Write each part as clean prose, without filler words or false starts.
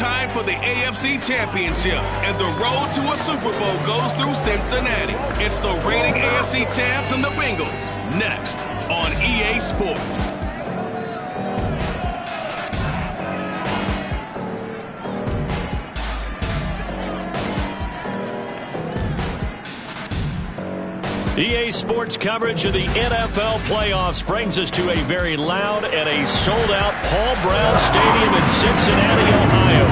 time for the AFC Championship, and the road to a Super Bowl goes through Cincinnati. It's the reigning AFC champs and the Bengals, next on EA Sports. EA Sports coverage of the NFL playoffs brings us to a very loud and a sold-out Paul Brown Stadium in Cincinnati, Ohio.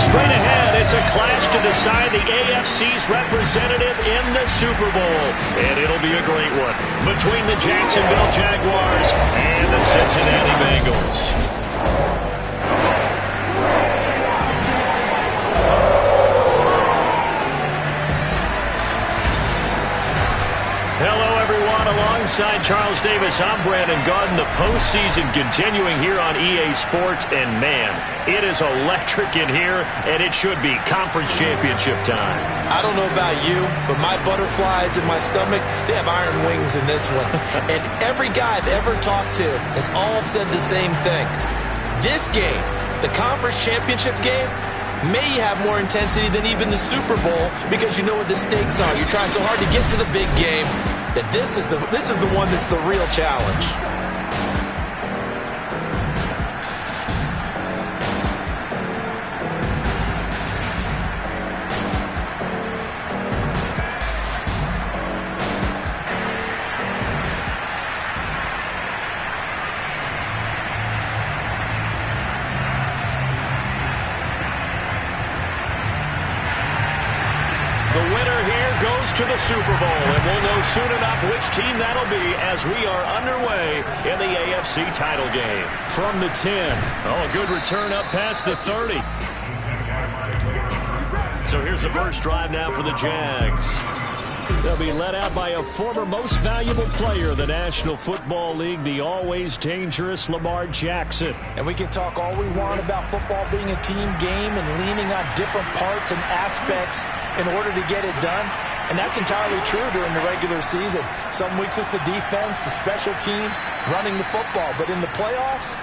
Straight ahead, it's a clash to decide the AFC's representative in the Super Bowl. And it'll be a great one between the Jacksonville Jaguars and the Cincinnati Bengals. Alongside Charles Davis, I'm Brandon Gaudin. The postseason continuing here on EA Sports, and man, it is electric in here, and it should be conference championship time. I don't know about you, but my butterflies in my stomach, they have iron wings in this one. And every guy I've ever talked to has all said the same thing. This game, the conference championship game, may have more intensity than even the Super Bowl because you know what the stakes are. You're trying so hard to get to the big game that this is the one that's the real challenge. To the Super Bowl, and we'll know soon enough which team that'll be as we are underway in the AFC title game. From the 10. Oh, a good return up past the 30. So here's the first drive now for the Jags. They'll be led out by a former most valuable player of the National Football League, the always dangerous Lamar Jackson. And we can talk all we want about football being a team game and leaning on different parts and aspects in order to get it done. And that's entirely true during the regular season. Some weeks it's the defense, the special teams, running the football. But in the playoffs,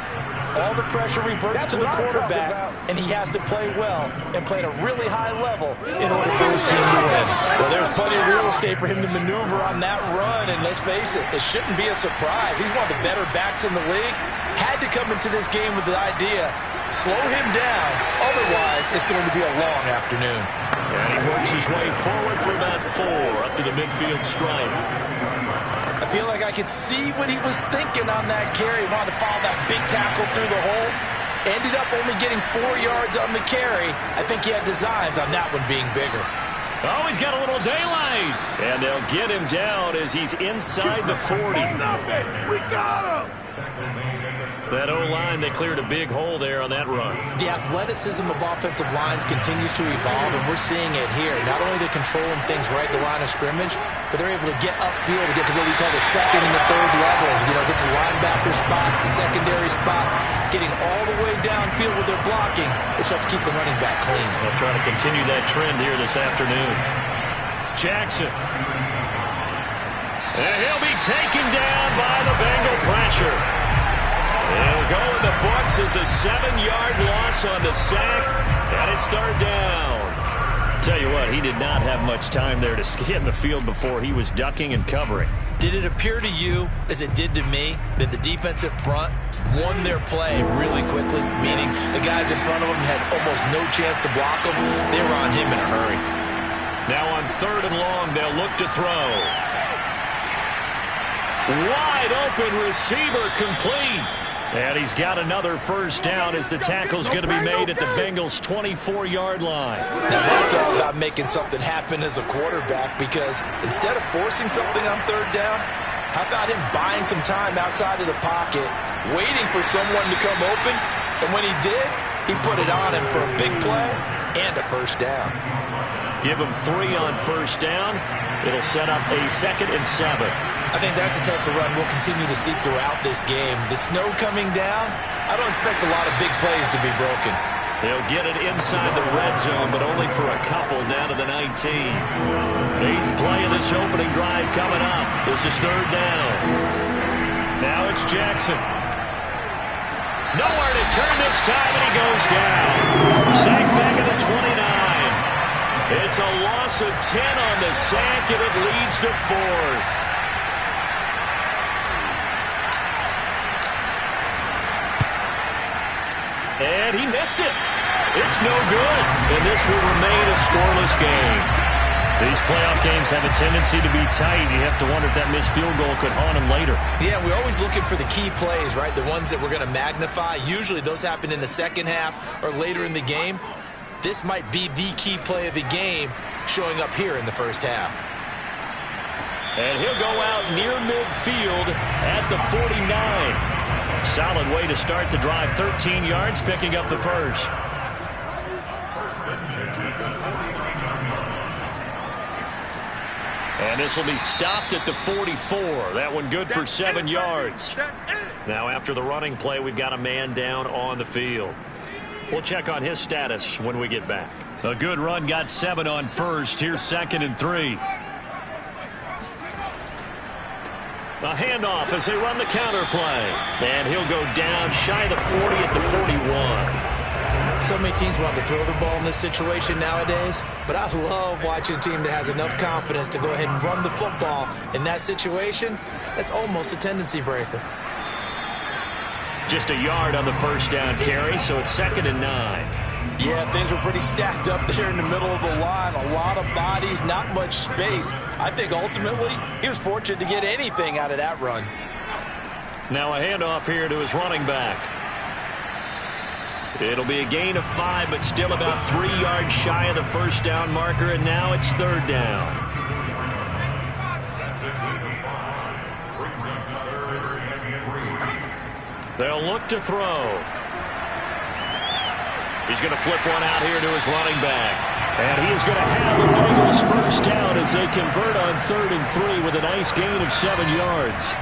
all the pressure reverts to the quarterback, and he has to play well and play at a really high level in order for his team to win. Well, there's plenty of real estate for him to maneuver on that run, and let's face it, it shouldn't be a surprise. He's one of the better backs in the league. Had to come into this game with the idea, slow him down, otherwise it's going to be a long afternoon. And he works his way forward for about 4 up to the midfield stripe. I feel like I could see what he was thinking on that carry. He wanted to follow that big tackle through the hole. Ended up only getting 4 yards on the carry. I think he had designs on that one being bigger. Oh, he's got a little daylight. And they'll get him down as he's inside the 40. We got him! That O-line, they cleared a big hole there on that run. The athleticism of offensive lines continues to evolve, and we're seeing it here. Not only they're controlling things right at the line of scrimmage, but they're able to get upfield to get to what we call the second and the third levels. You know, get to linebacker spot, the secondary spot, getting all the way downfield with their blocking, which helps keep the running back clean. They'll try to continue that trend here this afternoon. Jackson. And he'll be taken down by the Bengal pressure. It'll go in the books as a 7-yard loss on the sack, and it's third down. Tell you what, he did not have much time there to scan the field before he was ducking and covering. Did it appear to you, as it did to me, that the defensive front won their play really quickly? Meaning the guys in front of them had almost no chance to block him. They were on him in a hurry. Now on 3rd and long, they'll look to throw. Wide open receiver complete. And he's got another first down as the tackle's going to be made at the Bengals' 24-yard line. Now that's all about making something happen as a quarterback, because instead of forcing something on 3rd down, how about him buying some time outside of the pocket, waiting for someone to come open, and when he did, he put it on him for a big play and a first down. Give him 3 on first down. It'll set up a 2nd and 7. I think that's the type of run we'll continue to see throughout this game. The snow coming down, I don't expect a lot of big plays to be broken. They'll get it inside the red zone, but only for a couple down to the 19. 8th play of this opening drive coming up. This is 3rd down. Now it's Jackson. Nowhere to turn this time, and he goes down. Sacked It's a loss of 10 on the sack, and it leads to 4th. And he missed it. It's no good, and this will remain a scoreless game. These playoff games have a tendency to be tight. You have to wonder if that missed field goal could haunt him later. Yeah, we're always looking for the key plays, right? The ones that we're going to magnify. Usually those happen in the second half or later in the game. This might be the key play of the game showing up here in the first half. And he'll go out near midfield at the 49. Solid way to start the drive. 13 yards, picking up the first. And this will be stopped at the 44. That one good for 7 yards. Now after the running play, we've got a man down on the field. We'll check on his status when we get back. A good run, got 7 on first. Here's 2nd and 3. A handoff as they run the counter play. And he'll go down shy of the 40 at the 41. So many teams want to throw the ball in this situation nowadays, but I love watching a team that has enough confidence to go ahead and run the football in that situation. That's almost a tendency breaker. Just a yard on the first down carry, so it's 2nd and 9. Yeah, things were pretty stacked up there in the middle of the line. A lot of bodies, not much space. I think ultimately he was fortunate to get anything out of that run. Now a handoff here to his running back. It'll be a gain of 5, but still about 3 yards shy of the first down marker, and now it's 3rd down. They'll look to throw. He's going to flip one out here to his running back. And he's going to have the Bengals first down as they convert on 3rd and 3 with a nice gain of 7 yards.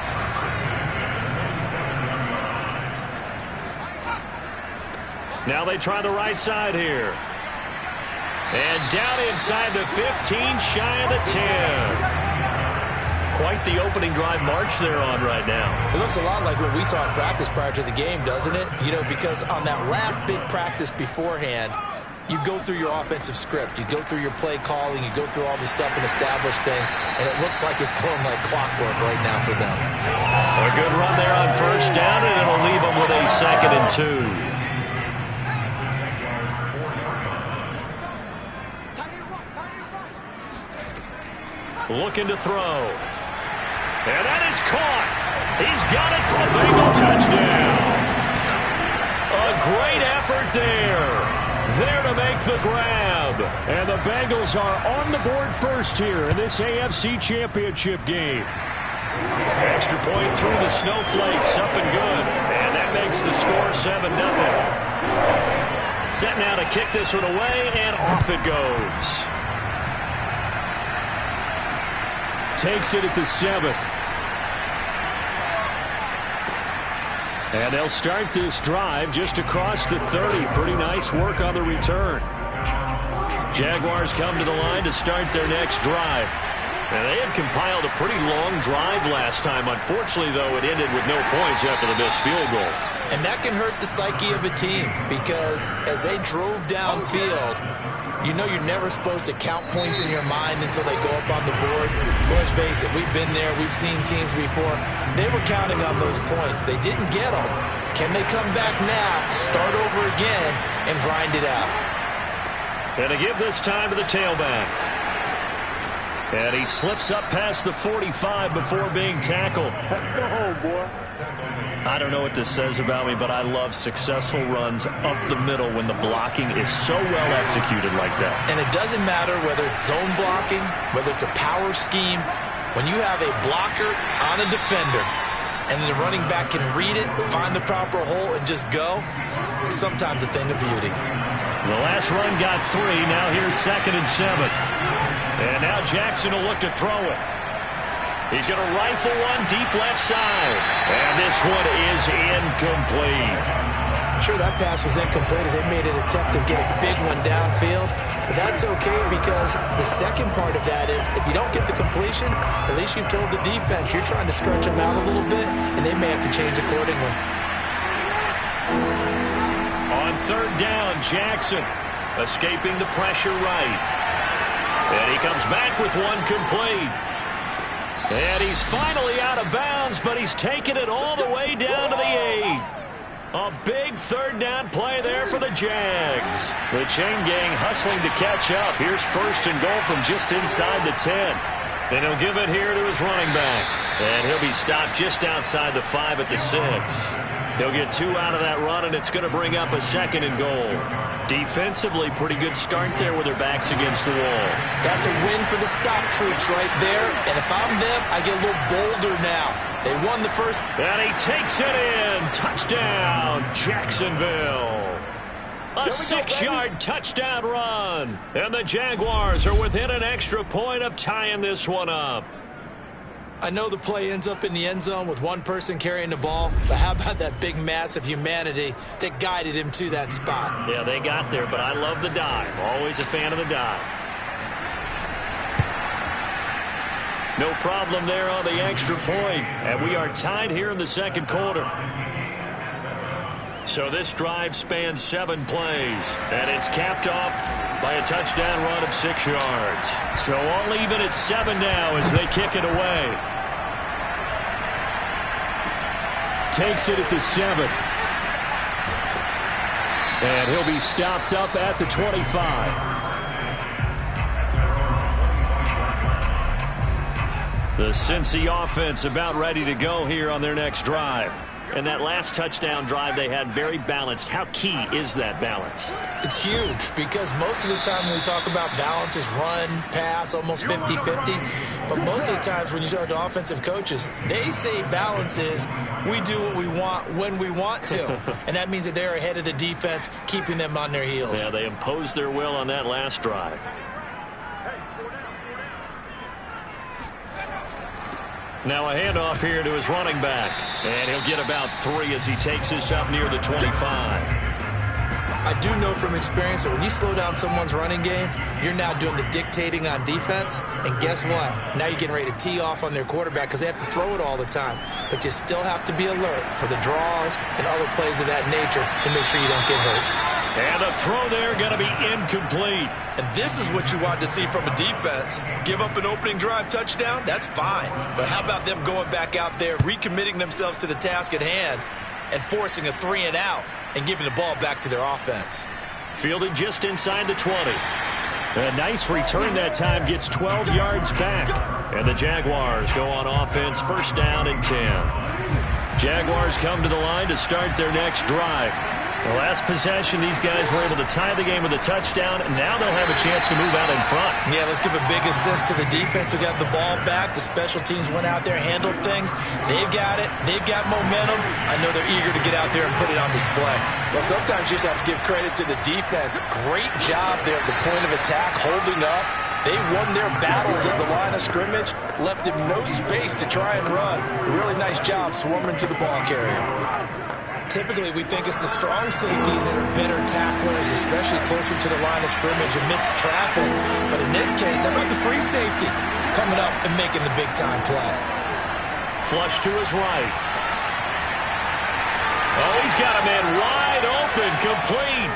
Now they try the right side here. And down inside the 15, shy of the 10. Quite the opening drive march they're on right now. It looks a lot like what we saw in practice prior to the game, doesn't it? You know, because on that last big practice beforehand, you go through your offensive script. You go through your play calling. You go through all the stuff and establish things. And it looks like it's going like clockwork right now for them. A good run there on first down, and it'll leave them with a 2nd and 2. Looking to throw. And that is caught. He's got it for a Bengal touchdown. A great effort there. There to make the grab. And the Bengals are on the board first here in this AFC Championship game. Extra point through the snowflakes. Up and good. And that makes the score 7-0. Set now to kick this one away, and off it goes. Takes it at the 7. And they'll start this drive just across the 30. Pretty nice work on the return. Jaguars come to the line to start their next drive. And they had compiled a pretty long drive last time. Unfortunately, though, it ended with no points after the missed field goal. And that can hurt the psyche of a team because as they drove downfield, you know you're never supposed to count points in your mind until they go up on the board. Let's face it, we've been there. We've seen teams before. They were counting on those points. They didn't get them. Can they come back now, start over again, and grind it out? And to give this time to the tailback. And he slips up past the 45 before being tackled. Let's go home, boy. I don't know what this says about me, but I love successful runs up the middle when the blocking is so well executed like that. And it doesn't matter whether it's zone blocking, whether it's a power scheme. When you have a blocker on a defender and the running back can read it, find the proper hole, and just go, it's sometimes a thing of beauty. The last run got 3. Now here's 2nd and 7. And now Jackson will look to throw it. He's going to rifle one deep left side. And this one is incomplete. Sure, that pass was incomplete as they made an attempt to get a big one downfield. But that's okay because the second part of that is if you don't get the completion, at least you've told the defense you're trying to stretch them out a little bit, and they may have to change accordingly. On 3rd down, Jackson escaping the pressure right. And he comes back with one complete. And he's finally out of bounds, but he's taken it all the way down to the 8. A big third down play there for the Jags. The chain gang hustling to catch up. Here's first and goal from just inside the 10. And he'll give it here to his running back. And he'll be stopped just outside the 5 at the 6. He'll get 2 out of that run, and it's going to bring up a second and goal. Defensively, pretty good start there with their backs against the wall. That's a win for the stop troops right there. And if I'm them, I get a little bolder now. They won the first. And he takes it in. Touchdown, Jacksonville. A 6-yard touchdown run. And the Jaguars are within an extra point of tying this one up. I know the play ends up in the end zone with one person carrying the ball, but how about that big mass of humanity that guided him to that spot? Yeah, they got there, but I love the dive. Always a fan of the dive. No problem there on the extra point, and we are tied here in the second quarter. So this drive spans 7 plays, and it's capped off by a touchdown run of 6 yards. So all even at 7 now as they kick it away. Takes it at the 7. And he'll be stopped up at the 25. The Cincy offense about ready to go here on their next drive. And that last touchdown drive they had very balanced. How key is that balance? It's huge because most of the time when we talk about balance is run, pass, almost 50-50. But most of the times when you talk to offensive coaches, they say balance is we do what we want when we want to. And that means that they're ahead of the defense, keeping them on their heels. Yeah, they imposed their will on that last drive. Now a handoff here to his running back. And he'll get about 3 as he takes this up near the 25. I do know from experience that when you slow down someone's running game, you're now doing the dictating on defense. And guess what? Now you're getting ready to tee off on their quarterback because they have to throw it all the time. But you still have to be alert for the draws and other plays of that nature to make sure you don't get hurt. And the throw there going to be incomplete. And this is what you want to see from a defense. Give up an opening drive touchdown, that's fine. But how about them going back out there, recommitting themselves to the task at hand, and forcing a 3-and-out and giving the ball back to their offense? Fielded just inside the 20. A nice return that time, gets 12 yards back. And the Jaguars go on offense, first down and 10. Jaguars come to the line to start their next drive. The last possession, these guys were able to tie the game with a touchdown, and now they'll have a chance to move out in front. Yeah, let's give a big assist to the defense who got the ball back. The special teams went out there, handled things. They've got it. They've got momentum. I know they're eager to get out there and put it on display. Well, sometimes you just have to give credit to the defense. Great job there at the point of attack, holding up. They won their battles at the line of scrimmage, left him no space to try and run. Really nice job swarming to the ball carrier. Typically, we think it's the strong safeties that are better tacklers, especially closer to the line of scrimmage amidst traffic. But in this case, how about the free safety coming up and making the big-time play? Flush to his right. Oh, he's got a man wide open, complete.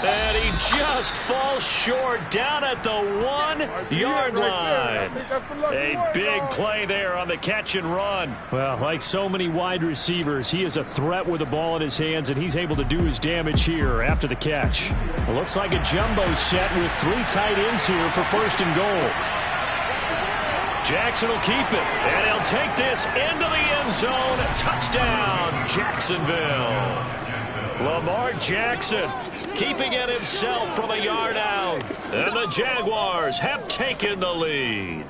And he just falls short down at the 1-yard line. A big play there on the catch and run. Well, like so many wide receivers, he is a threat with the ball in his hands, and he's able to do his damage here after the catch. It looks like a jumbo set with 3 tight ends here for first and goal. Jackson will keep it, and he'll take this into the end zone. Touchdown, Jacksonville. Lamar Jackson keeping it himself from a yard out. And the Jaguars have taken the lead.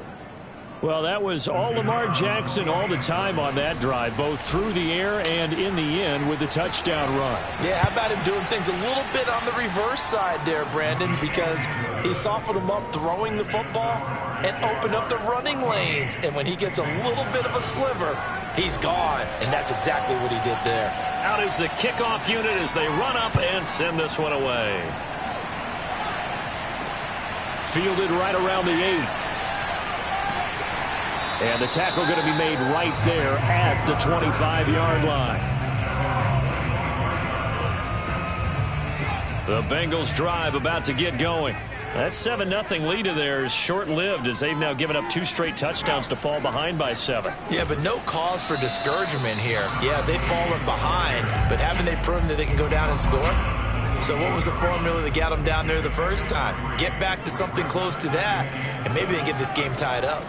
Well, that was all Lamar Jackson all the time on that drive, both through the air and in the end with the touchdown run. Yeah, how about him doing things a little bit on the reverse side there, Brandon, because he softened him up throwing the football and opened up the running lanes. And when he gets a little bit of a sliver, he's gone. And that's exactly what he did there. Out is the kickoff unit as they run up and send this one away. Fielded right around the 8. And the tackle going to be made right there at the 25-yard line. The Bengals drive about to get going. That 7-0 lead of theirs short-lived as they've now given up 2 straight touchdowns to fall behind by 7. Yeah, but no cause for discouragement here. Yeah, they've fallen behind, but haven't they proven that they can go down and score? So what was the formula that got them down there the first time? Get back to something close to that, and maybe they get this game tied up.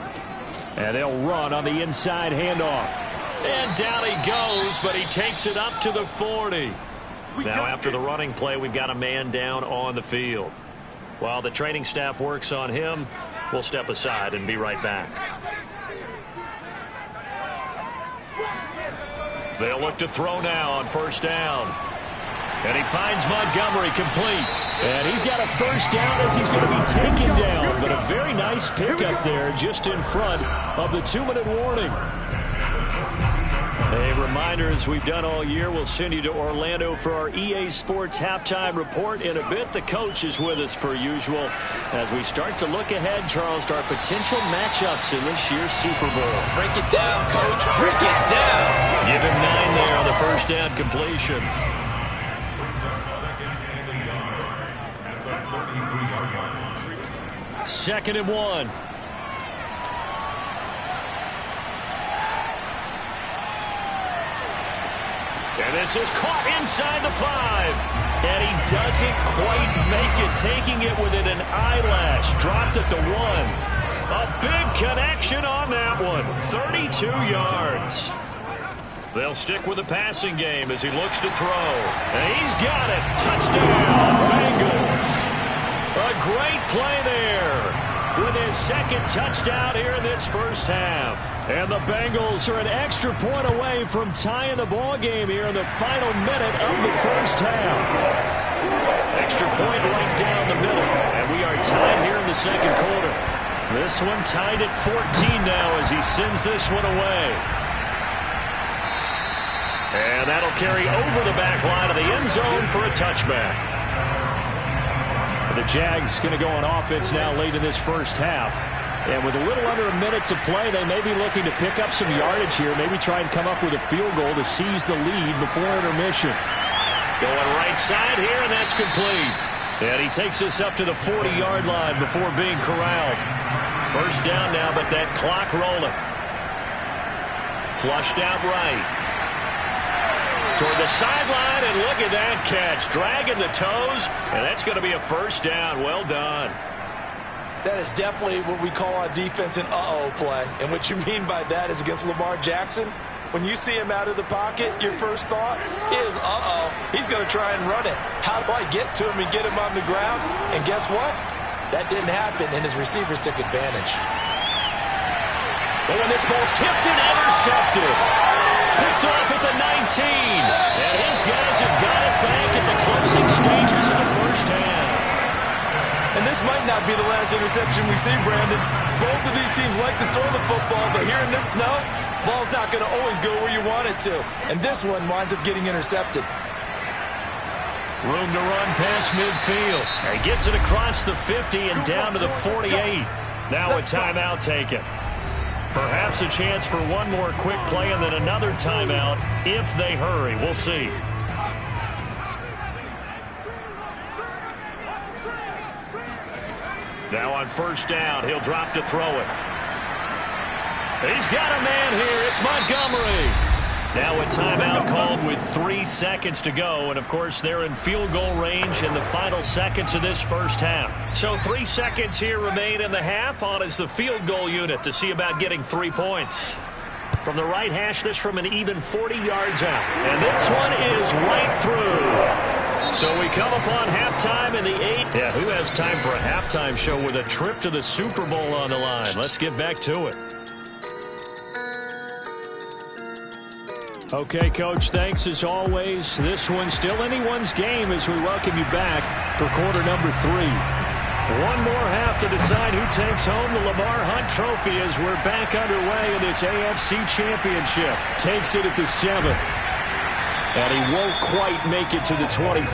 And they'll run on the inside handoff. And down he goes, but he takes it up to the 40. Now after the running play, we've got a man down on the field. While the training staff works on him, we'll step aside and be right back. They'll look to throw now on first down. And he finds Montgomery complete. And he's got a first down as he's going to be taken down. But a very nice pickup there just in front of the 2-minute warning. A reminder, as we've done all year, we'll send you to Orlando for our EA Sports halftime report. In a bit, the coach is with us per usual as we start to look ahead, Charles, to our potential matchups in this year's Super Bowl. Break it down, Coach. Break it down. Give him 9 there on the first down completion. Second and 1. And this is caught inside the 5. And he doesn't quite make it, taking it within an eyelash. Dropped at the 1. A big connection on that one. 32 yards. They'll stick with the passing game as he looks to throw. And he's got it. Touchdown, Bengals. A great play there with his second touchdown here in this first half. And the Bengals are an extra point away from tying the ball game here in the final minute of the first half. Extra point right down the middle. And we are tied here in the second quarter. This one tied at 14 now as he sends this one away. And that'll carry over the back line of the end zone for a touchback. The Jags going to go on offense now late in this first half. And with a little under a minute to play, they may be looking to pick up some yardage here. Maybe try and come up with a field goal to seize the lead before intermission. Going right side here, and that's complete. And he takes us up to the 40-yard line before being corralled. First down now, but that clock rolling. Flushed out right. Toward the sideline, and look at that catch. Dragging the toes, and that's going to be a first down. Well done. That is definitely what we call on defense an uh-oh play. And what you mean by that is against Lamar Jackson, when you see him out of the pocket, your first thought is, uh-oh, he's going to try and run it. How do I get to him and get him on the ground? And guess what? That didn't happen, and his receivers took advantage. Oh, and this ball's tipped and intercepted. Picked off at the 19. And his guys have got it back at the closing stages of the first half. And this might not be the last interception we see, Brandon. Both of these teams like to throw the football, but here in this snow, ball's not going to always go where you want it to. And this one winds up getting intercepted. Room to run past midfield. He gets it across the 50 and down to the 48. Now a timeout taken. Perhaps a chance for one more quick play and then another timeout if they hurry. We'll see. Now on first down, he'll drop to throw it. He's got a man here. It's Montgomery. Now a timeout called with 3 seconds to go. And, of course, they're in field goal range in the final seconds of this first half. So 3 seconds here remain in the half. On is the field goal unit to see about getting 3 points. From the right hash, this from an even 40 yards out. And this one is right through. So we come upon halftime in the 8th. Yeah, who has time for a halftime show with a trip to the Super Bowl on the line? Let's get back to it. Okay, Coach, thanks as always. This one's still anyone's game as we welcome you back for quarter number 3. One more half to decide who takes home the Lamar Hunt Trophy as we're back underway in this AFC Championship. Takes it at the 7. And he won't quite make it to the 25.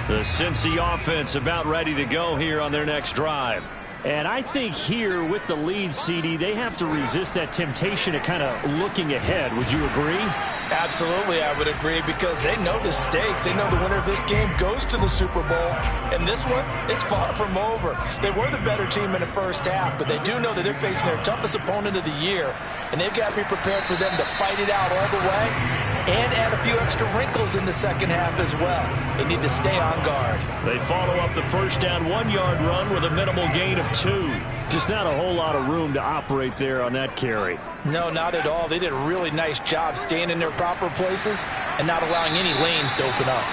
The Cincy offense about ready to go here on their next drive. And I think here with the lead, CD, they have to resist that temptation of kind of looking ahead. Would you agree? Absolutely, I would agree, because they know the stakes. They know the winner of this game goes to the Super Bowl. And this one, it's far from over. They were the better team in the first half, but they do know that they're facing their toughest opponent of the year. And they've got to be prepared for them to fight it out all the way and add a few extra wrinkles in the second half as well. They need to stay on guard. They follow up the first down 1-yard run with a minimal gain of 2. Just not a whole lot of room to operate there on that carry. No, not at all. They did a really nice job staying in their proper places and not allowing any lanes to open up.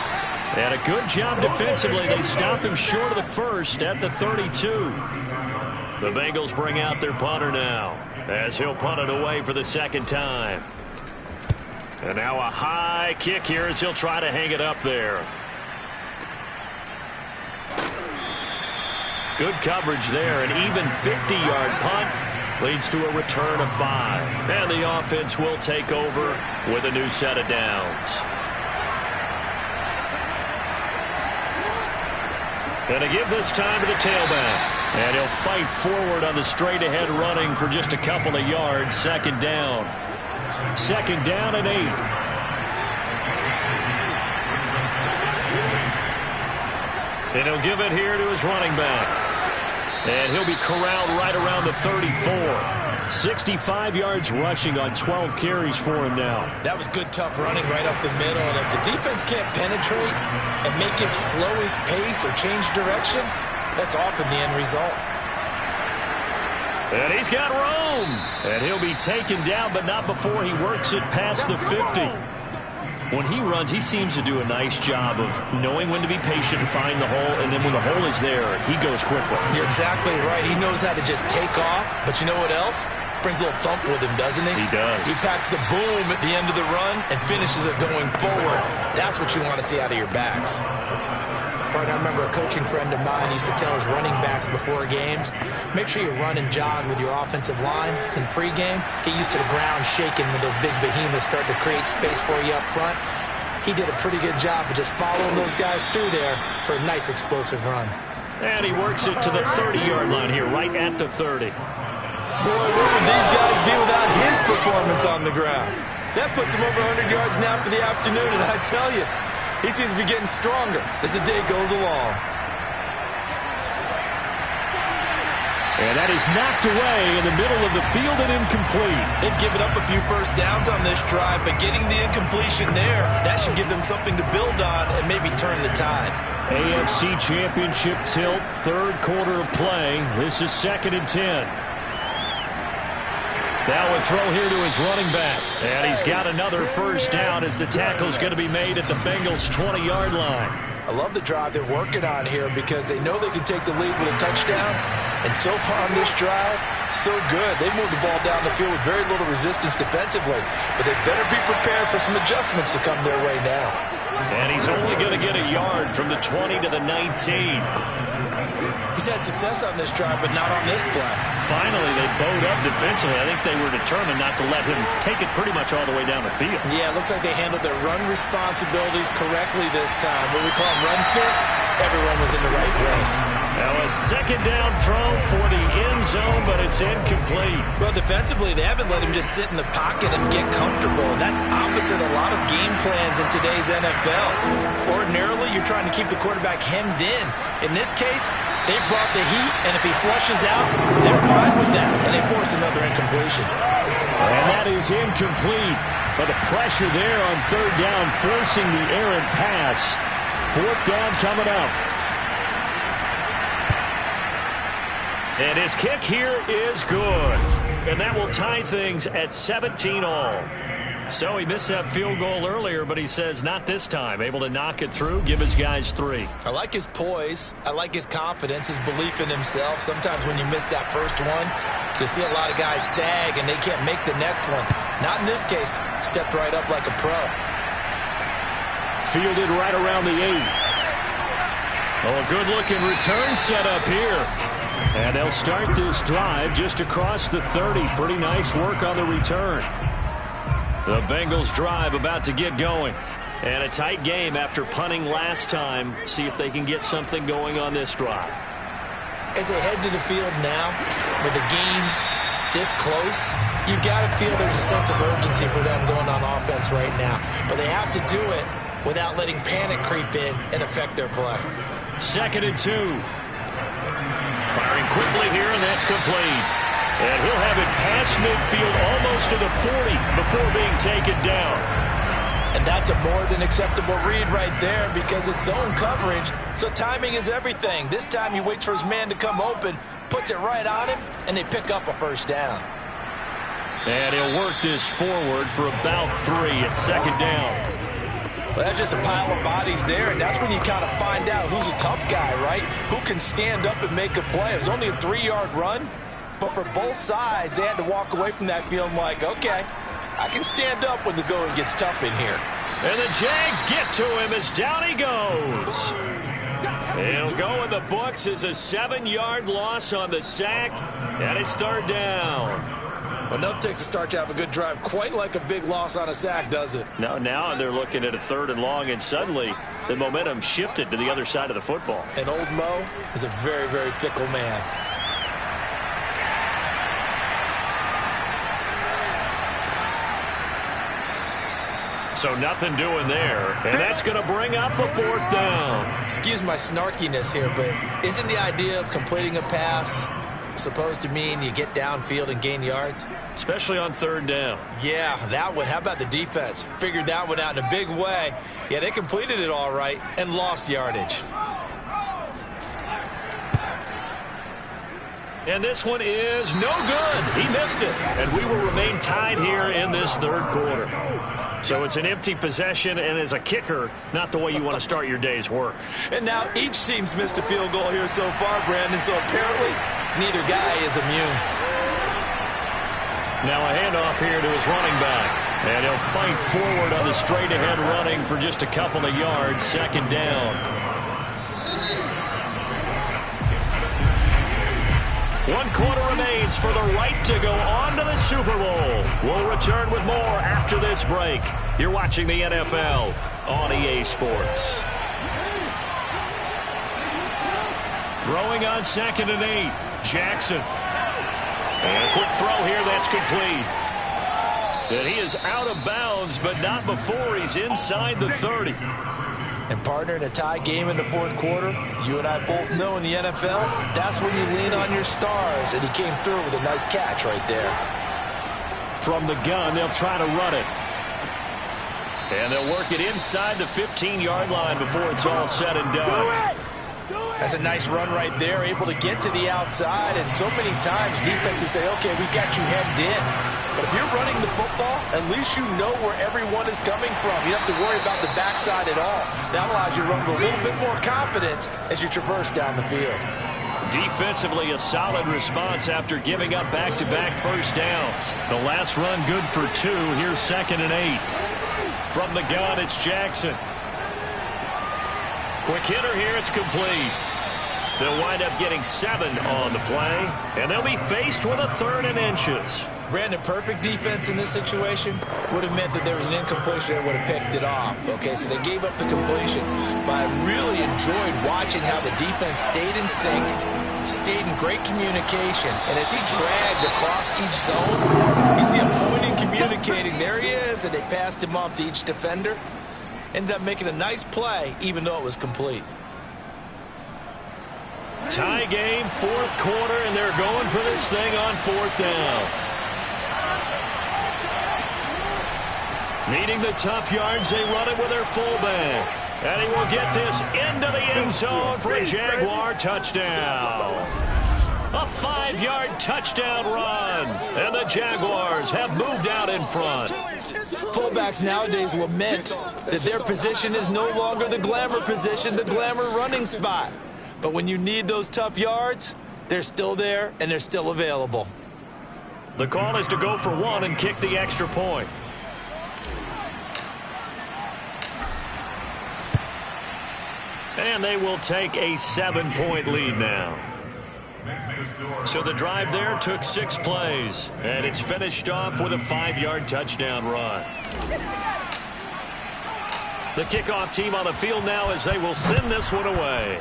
And a good job defensively. They stopped him short of the first at the 32. The Bengals bring out their punter now, as he'll punt it away for the second time. And now a high kick here as he'll try to hang it up there. Good coverage there. An even 50-yard punt leads to a return of 5. And the offense will take over with a new set of downs. And to give this time to the tailback. And he'll fight forward on the straight-ahead running for just a couple of yards. Second down. Second down and 8. And he'll give it here to his running back. And he'll be corralled right around the 34. 65 yards rushing on 12 carries for him now. That was good, tough running right up the middle. And if the defense can't penetrate and make him slow his pace or change direction, that's often the end result. And he's got room. And he'll be taken down, but not before he works it past the 50. When he runs, he seems to do a nice job of knowing when to be patient and find the hole, and then when the hole is there, he goes quickly. You're exactly right. He knows how to just take off, but you know what else? Brings a little thump with him, doesn't he? He does. He packs the boom at the end of the run and finishes it going forward. That's what you want to see out of your backs. Partner, I remember a coaching friend of mine used to tell his running backs before games, make sure you run and jog with your offensive line in pregame. Get used to the ground shaking when those big behemoths start to create space for you up front. He did a pretty good job of just following those guys through there for a nice explosive run. And he works it to the 30-yard line here, right at the 30. Boy, where would these guys be without his performance on the ground? That puts him over 100 yards now for the afternoon, and I tell you, he seems to be getting stronger as the day goes along. And that is knocked away in the middle of the field and incomplete. They've given up a few first downs on this drive, but getting the incompletion there, that should give them something to build on and maybe turn the tide. AFC Championship tilt, third quarter of play. This is 2nd and 10. Now a throw here to his running back. And he's got another first down as the tackle's going to be made at the Bengals' 20-yard line. I love the drive they're working on here because they know they can take the lead with a touchdown. And so far on this drive, so good. They moved the ball down the field with very little resistance defensively. But they better be prepared for some adjustments to come their way now. And he's only going to get a yard from the 20 to the 19. He's had success on this drive, but not on this play. Finally, they bowed up defensively. I think they were determined not to let him take it pretty much all the way down the field. Yeah, it looks like they handled their run responsibilities correctly this time. What we call them run fits, everyone was in the right place. Now a second down throw for the end zone, but it's incomplete. Well, defensively, they haven't let him just sit in the pocket and get comfortable. And that's opposite a lot of game plans in today's NFL. Ordinarily, you're trying to keep the quarterback hemmed in. In this case, they brought the heat, and if he flushes out, they're fine with that, and they force another incompletion. And that is incomplete. But the pressure there on third down, forcing the errant pass. Fourth down coming up. And his kick here is good. And that will tie things at 17-all. So he missed that field goal earlier, but he says not this time. Able to knock it through, give his guys 3. I like his poise. I like his confidence, his belief in himself. Sometimes when you miss that first one, you see a lot of guys sag and they can't make the next one. Not in this case. Stepped right up like a pro. Fielded right around the 8. Oh, a good-looking return set up here. And they'll start this drive just across the 30. Pretty nice work on the return. The Bengals drive about to get going. And a tight game after punting last time. See if they can get something going on this drive. As they head to the field now, with the game this close, you've got to feel there's a sense of urgency for them going on offense offense right now. But they have to do it without letting panic creep in and affect their play. 2nd and 2. Firing quickly here, and that's complete. And he'll have it past midfield almost to the 40 before being taken down. And that's a more than acceptable read right there because it's zone coverage, so timing is everything. This time he waits for his man to come open, puts it right on him, and they pick up a first down. And he'll work this forward for about 3 at 2nd down. Well, that's just a pile of bodies there, and that's when you kind of find out who's a tough guy, right? Who can stand up and make a play. It was only a 3-yard run, but for both sides, they had to walk away from that feeling like, okay, I can stand up when the going gets tough in here. And the Jags get to him as down he goes. He'll go in the books as a 7-yard loss on the sack, and it's 3rd down. Enough takes to start to have a good drive, quite like a big loss on a sack, does it? Now they're looking at a 3rd and long, and suddenly the momentum shifted to the other side of the football. And old Mo is a very, very fickle man. So nothing doing there, and that's going to bring up a 4th down. Excuse my snarkiness here, but isn't the idea of completing a pass supposed to mean you get downfield and gain yards? Especially on 3rd down. Yeah, that one. How about the defense? Figured that one out in a big way. Yeah, they completed it all right and lost yardage. And this one is no good. He missed it. And we will remain tied here in this 3rd quarter. So it's an empty possession, and as a kicker, not the way you want to start your day's work. And now each team's missed a field goal here so far, Brandon, so apparently neither guy is immune. Now a handoff here to his running back. And he'll fight forward on the straight-ahead running for just a couple of yards. 2nd down. 1 quarter remains for the right to go on to the Super Bowl. We'll return with more after this break. You're watching the NFL on EA Sports. Throwing on 2nd and 8. Jackson. And a quick throw here that's complete. And he is out of bounds, but not before he's inside the 30. And partner, in a tie game in the 4th quarter, you and I both know in the NFL, that's when you lean on your stars. And he came through with a nice catch right there. From the gun, they'll try to run it. And they'll work it inside the 15-yard line before it's all said and done. That's a nice run right there, able to get to the outside. And so many times defenses say, okay, we got you hemmed in. But if you're running the football, at least you know where everyone is coming from. You don't have to worry about the backside at all. That allows you to run with a little bit more confidence as you traverse down the field. Defensively, a solid response after giving up back-to-back first downs. The last run good for 2. Here's 2nd and 8. From the gun, it's Jackson. Quick hitter here, it's complete. They'll wind up getting 7 on the play, and they'll be faced with a 3rd and inches. Brandon, perfect defense in this situation would have meant that there was an incompletion that would have picked it off. Okay, so they gave up the completion. But I really enjoyed watching how the defense stayed in sync, stayed in great communication. And as he dragged across each zone, you see him pointing, communicating. There he is, and they passed him off to each defender. Ended up making a nice play, even though it was complete. Tie game, 4th quarter, and they're going for this thing on 4th down. Needing the tough yards, they run it with their fullback. And he will get this into the end zone for a Jaguar touchdown. A 5-yard touchdown run. And the Jaguars have moved out in front. Fullbacks nowadays lament that their position is no longer the glamour position, the glamour running spot. But when you need those tough yards, they're still there and they're still available. The call is to go for 1 and kick the extra point. And they will take a 7-point lead now. So the drive there took 6 plays, and it's finished off with a 5-yard touchdown run. The kickoff team on the field now as they will send this one away.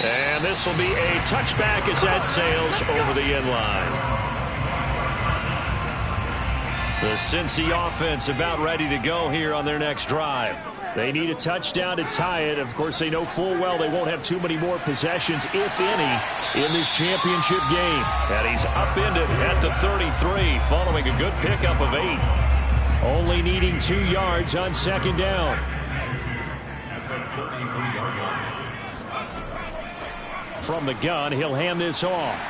And this will be a touchback as that sails over the end line. The Cincy offense about ready to go here on their next drive. They need a touchdown to tie it. Of course, they know full well they won't have too many more possessions, if any, in this championship game. And he's upended at the 33, following a good pickup of 8. Only needing 2 yards on second down. From the gun, he'll hand this off.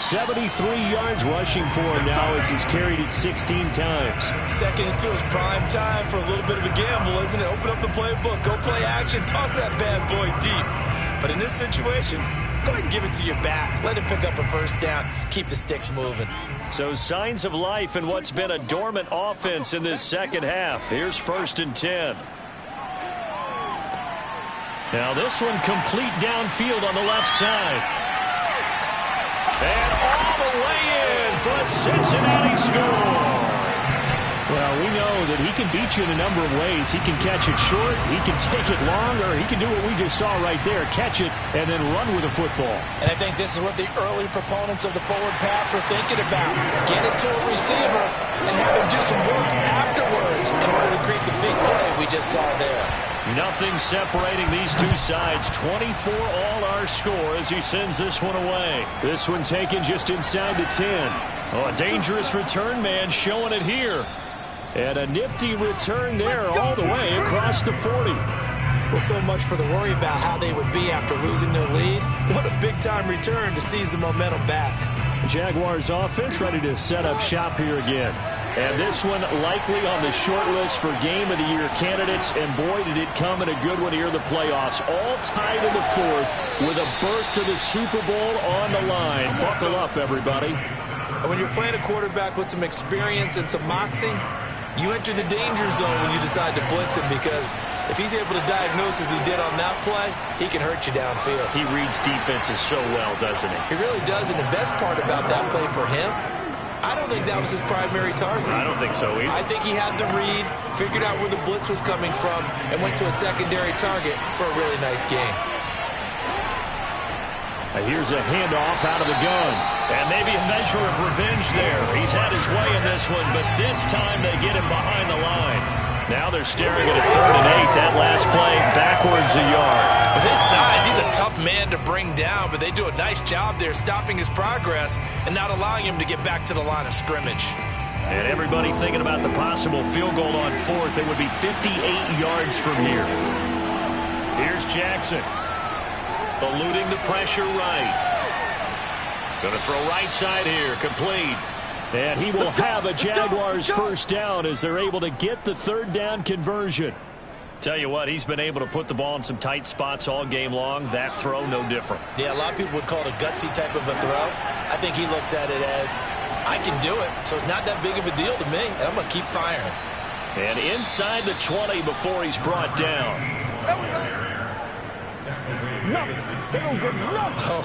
73 yards rushing for him now as he's carried it 16 times. 2nd and 2 is prime time for a little bit of a gamble, isn't it? Open up the playbook, go play action, toss that bad boy deep. But in this situation, go ahead and give it to your back. Let him pick up a first down. Keep the sticks moving. So signs of life in what's been a dormant offense in this second half. Here's 1st and 10. Now this one complete downfield on the left side. And all the way in for a Cincinnati score. Well, we know that he can beat you in a number of ways. He can catch it short, he can take it long, or he can do what we just saw right there, catch it and then run with the football. And I think this is what the early proponents of the forward pass were thinking about. Get it to a receiver and have him do some work afterwards in order to create the big play we just saw there. Nothing separating these two sides. 24 all our score as he sends this one away. This one taken just inside the 10. Oh, a dangerous return man showing it here. And a nifty return there all the way across the 40. Well, so much for the worry about how they would be after losing their lead. What a big-time return to seize the momentum back. Jaguars offense ready to set up shop here again. And this one likely on the short list for Game of the Year candidates. And boy, did it come in a good one here in the playoffs. All tied in the 4th with a berth to the Super Bowl on the line. Buckle up, everybody. And when you're playing a quarterback with some experience and some moxie, you enter the danger zone when you decide to blitz him, because if he's able to diagnose as he did on that play, he can hurt you downfield. He reads defenses so well, doesn't he? He really does, and the best part about that play for him, I don't think that was his primary target. I don't think so either. I think he had the read, figured out where the blitz was coming from, and went to a secondary target for a really nice game. Here's a handoff out of the gun. And maybe a measure of revenge there. He's had his way in this one, but this time they get him behind the line. Now they're staring at a 3rd and 8. That last play backwards a yard. With his size, he's a tough man to bring down, but they do a nice job there stopping his progress and not allowing him to get back to the line of scrimmage. And everybody thinking about the possible field goal on 4th. It would be 58 yards from here. Here's Jackson. Eluding the pressure right. Going to throw right side here. Complete. And he will have a Jaguars first down as they're able to get the 3rd down conversion. Tell you what, he's been able to put the ball in some tight spots all game long. That throw, no different. Yeah, a lot of people would call it a gutsy type of a throw. I think he looks at it as, I can do it, so it's not that big of a deal to me, and I'm going to keep firing. And inside the 20 before he's brought down.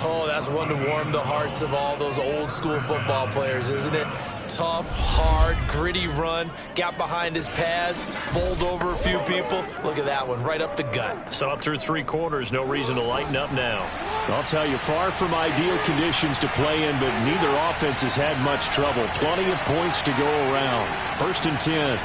Oh, that's one to warm the hearts of all those old school football players, isn't it? Tough, hard, gritty run, got behind his pads, bowled over a few people. Look at that one, right up the gut. Saw it through 3 quarters, no reason to lighten up now. I'll tell you, far from ideal conditions to play in, but neither offense has had much trouble. Plenty of points to go around. 1st and 10.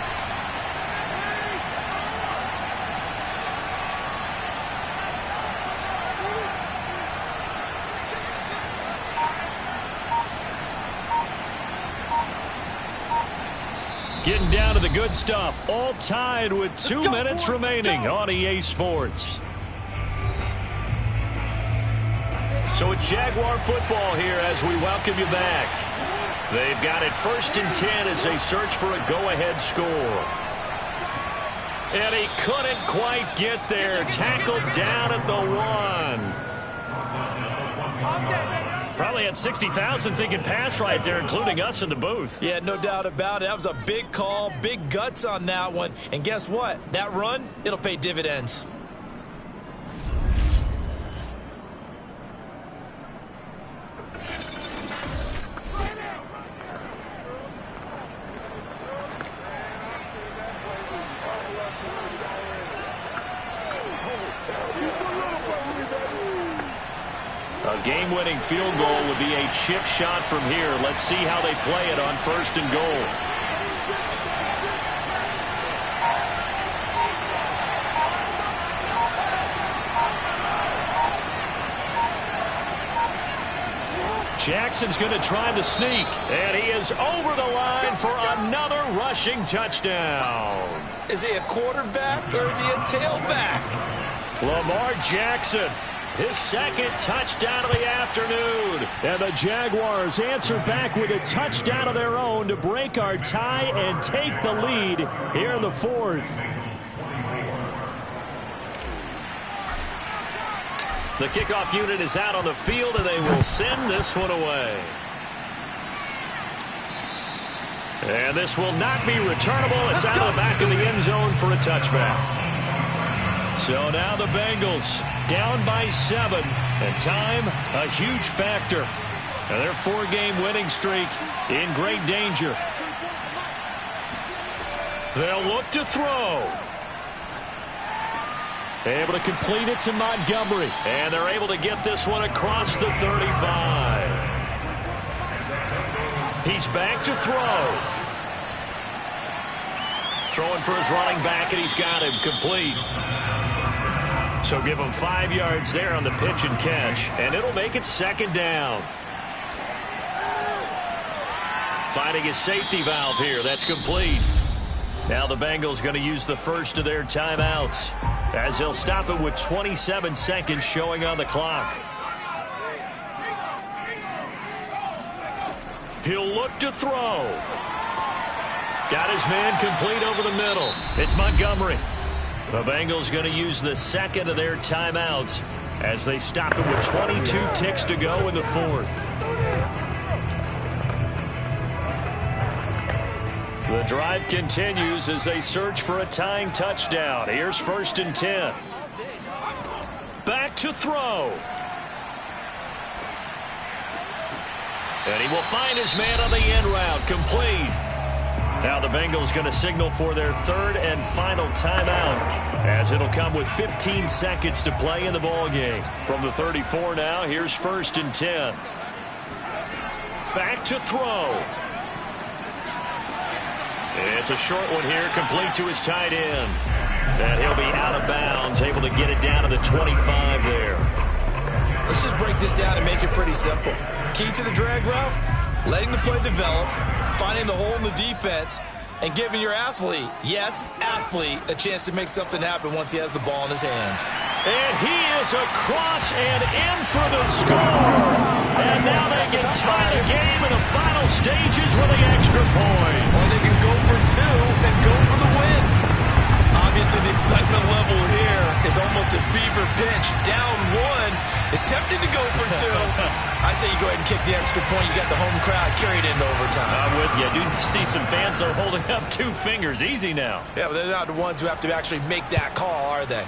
Getting down to the good stuff. All tied with 2 minutes remaining on EA Sports. So it's Jaguar football here as we welcome you back. They've got it 1st and 10 as they search for a go-ahead score. And he couldn't quite get there. Tackled down at the 1. Probably had 60,000 thinking pass right there, including us in the booth. Yeah, no doubt about it. That was a big call, big guts on that one. And guess what? That run, it'll pay dividends. A game-winning field goal would be a chip shot from here. Let's see how they play it on 1st and goal. Jackson's going to try the sneak, and he is over the line for another rushing touchdown. Is he a quarterback or is he a tailback? Lamar Jackson, his 2nd touchdown of the afternoon. And the Jaguars answer back with a touchdown of their own to break our tie and take the lead here in the 4th. The kickoff unit is out on the field, and they will send this one away. And this will not be returnable. It's out of the back of the end zone for a touchback. So now the Bengals down by 7, and time a huge factor. And their 4-game winning streak in great danger. They'll look to throw. Able to complete it to Montgomery. And they're able to get this one across the 35. He's back to throw. Throwing for his running back, and he's got him complete. So give him 5 yards there on the pitch and catch. And it'll make it 2nd down. Finding his safety valve here. That's complete. Now the Bengals going to use the first of their timeouts, as they'll stop it with 27 seconds showing on the clock. He'll look to throw. Got his man complete over the middle. It's Montgomery. The Bengals going to use the 2nd of their timeouts as they stop it with 22 ticks to go in the 4th. The drive continues as they search for a tying touchdown. Here's 1st and 10. Back to throw. And he will find his man on the end route. Complete. Now the Bengals going to signal for their 3rd and final timeout, as it'll come with 15 seconds to play in the ballgame. From the 34 now, here's 1st and 10. Back to throw. It's a short one here, complete to his tight end. And he'll be out of bounds, able to get it down to the 25 there. Let's just break this down and make it pretty simple. Key to the drag route, letting the play develop, finding the hole in the defense, and giving your athlete, yes, athlete, a chance to make something happen once he has the ball in his hands. And he is across and in for the score. And now they can tie the game in the final stages with the extra point. Or they can go for 2 and go for the win. Obviously, the excitement level here is almost a fever pitch. Down 1 is tempted to go for 2. I say you go ahead and kick the extra point. You got the home crowd carried into overtime. I'm with you. I do see some fans are holding up 2 fingers. Easy now. Yeah, but they're not the ones who have to actually make that call, are they?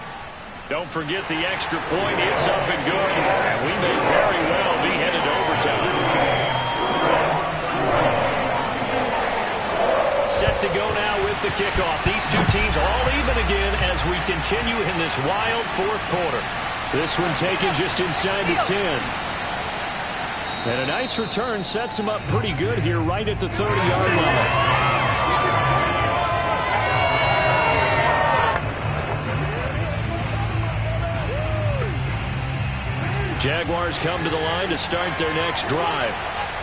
Don't forget the extra point. It's up and good. And we may very well be headed to overtime. Set to go now with the kickoff. These 2 teams all even again as we continue in this wild 4th quarter. This one taken just inside the 10. And a nice return sets him up pretty good here right at the 30-yard line. Jaguars come to the line to start their next drive.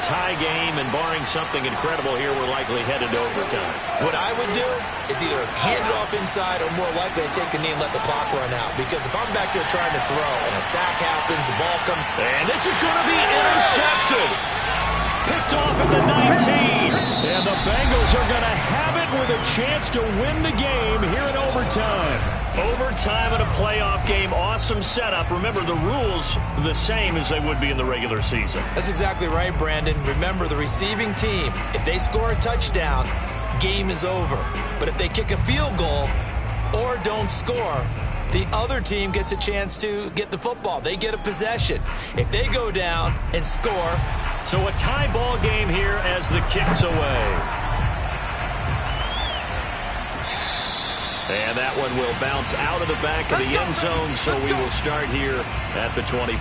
Tie game, and barring something incredible here, we're likely headed to overtime. What I would do is either hand it off inside or more likely take a knee and let the clock run out. Because if I'm back there trying to throw and a sack happens, the ball comes. And this is going to be intercepted. Picked off at the 19. And the Bengals are going to have it with a chance to win the game here in overtime. Overtime in a playoff game, awesome setup. Remember, the rules the same as they would be in the regular season. That's exactly right, Brandon. Remember, the receiving team, if they score a touchdown, game is over. But if they kick a field goal or don't score, the other team gets a chance to get the football. They get a possession. If they go down and score. So a tie ball game here as the kick's away. And that one will bounce out of the back of the end zone, so we will start here at the 25.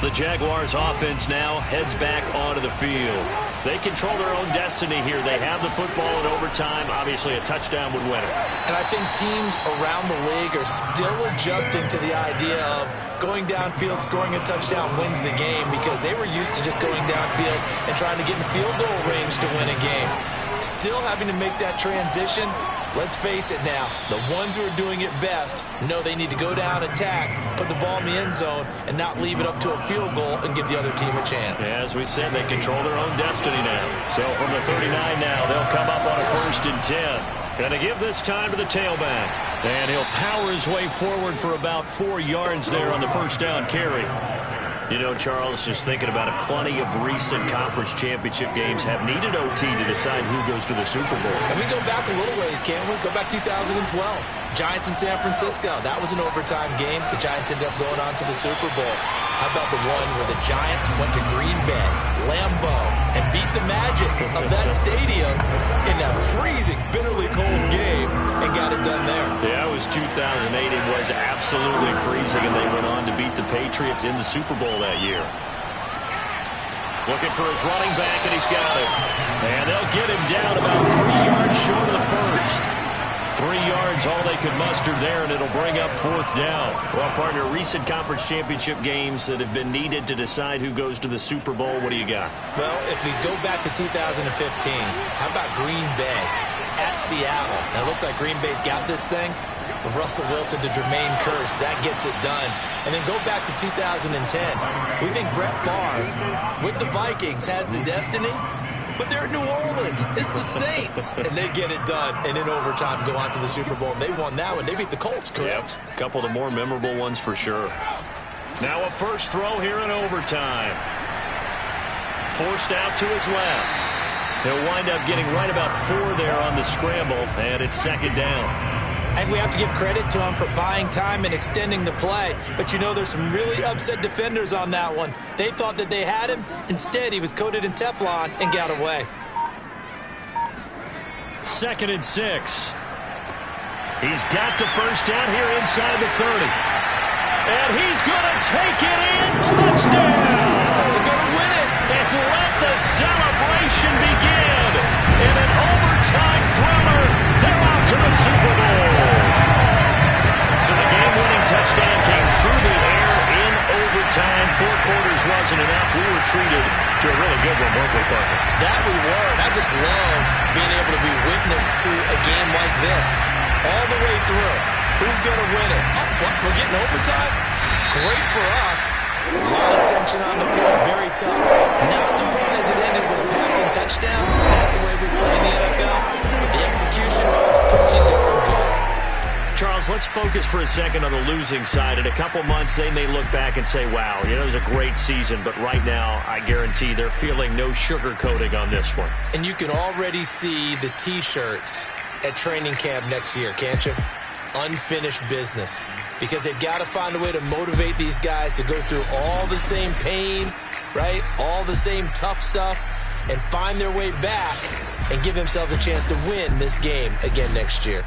The Jaguars offense now heads back onto the field. They control their own destiny here. They have the football in overtime. Obviously, a touchdown would win it. And I think teams around the league are still adjusting to the idea of going downfield, scoring a touchdown wins the game, because they were used to just going downfield and trying to get in field goal range to win a game. Still having to make that transition. Let's face it now, the ones who are doing it best know they need to go down, attack, put the ball in the end zone, and not leave it up to a field goal and give the other team a chance. Yeah, as we said, they control their own destiny now. So from the 39 now, they'll come up on a 1st and 10. Going to give this time to the tailback. And he'll power his way forward for about 4 yards there on the first down carry. You know, Charles, just thinking about it, plenty of recent conference championship games have needed OT to decide who goes to the Super Bowl. And we go back a little ways, can't we? Go back 2012. Giants in San Francisco. That was an overtime game. The Giants ended up going on to the Super Bowl. How about the one where the Giants went to Green Bay, Lambeau, and beat the magic of that stadium in that freezing, bitterly cold game and got it done there? Yeah, it was 2008. It was absolutely freezing, and they went on to beat the Patriots in the Super Bowl that year. Looking for his running back, and he's got it. And they'll get him down about 3 yards short of the first. 3 yards, all they could muster there, and it'll bring up 4th down. Well, partner, recent conference championship games that have been needed to decide who goes to the Super Bowl. What do you got? Well, if we go back to 2015, how about Green Bay at Seattle? Now, it looks like Green Bay's got this thing. Russell Wilson to Jermaine Kearse, that gets it done. And then go back to 2010. We think Brett Favre, with the Vikings, has the destiny. But they're in New Orleans. It's the Saints. And they get it done. And in overtime, go on to the Super Bowl. And they won that one. They beat the Colts, correct? Yep. A couple of the more memorable ones for sure. Now a first throw here in overtime. Forced out to his left. He'll wind up getting right about 4 there on the scramble. And it's 2nd down. And we have to give credit to him for buying time and extending the play. But, you know, there's some really upset defenders on that one. They thought that they had him. Instead, he was coated in Teflon and got away. 2nd and 6. He's got the first down here inside the 30. And he's going to take it in. Touchdown! We're going to win it. And let the celebration begin. In an overtime thriller, they're out to the Super Bowl. So the game-winning touchdown came through the air in overtime. 4 quarters wasn't enough. We were treated to a really good one, weren't we, Parker? That we were. And I just love being able to be witness to a game like this all the way through. Who's going to win it? Oh, what? We're getting overtime? Great for us. A lot of tension on the field. Very tough. Not surprised it ended with a passing touchdown. That's the way we play in the NFL. But the execution was pretty darn good. Charles, let's focus for a second on the losing side. In a couple months, they may look back and say, wow, you know, it was a great season. But right now, I guarantee they're feeling no sugarcoating on this one. And you can already see the T-shirts at training camp next year, can't you? Unfinished business. Because they've got to find a way to motivate these guys to go through all the same pain, right? All the same tough stuff, and find their way back and give themselves a chance to win this game again next year.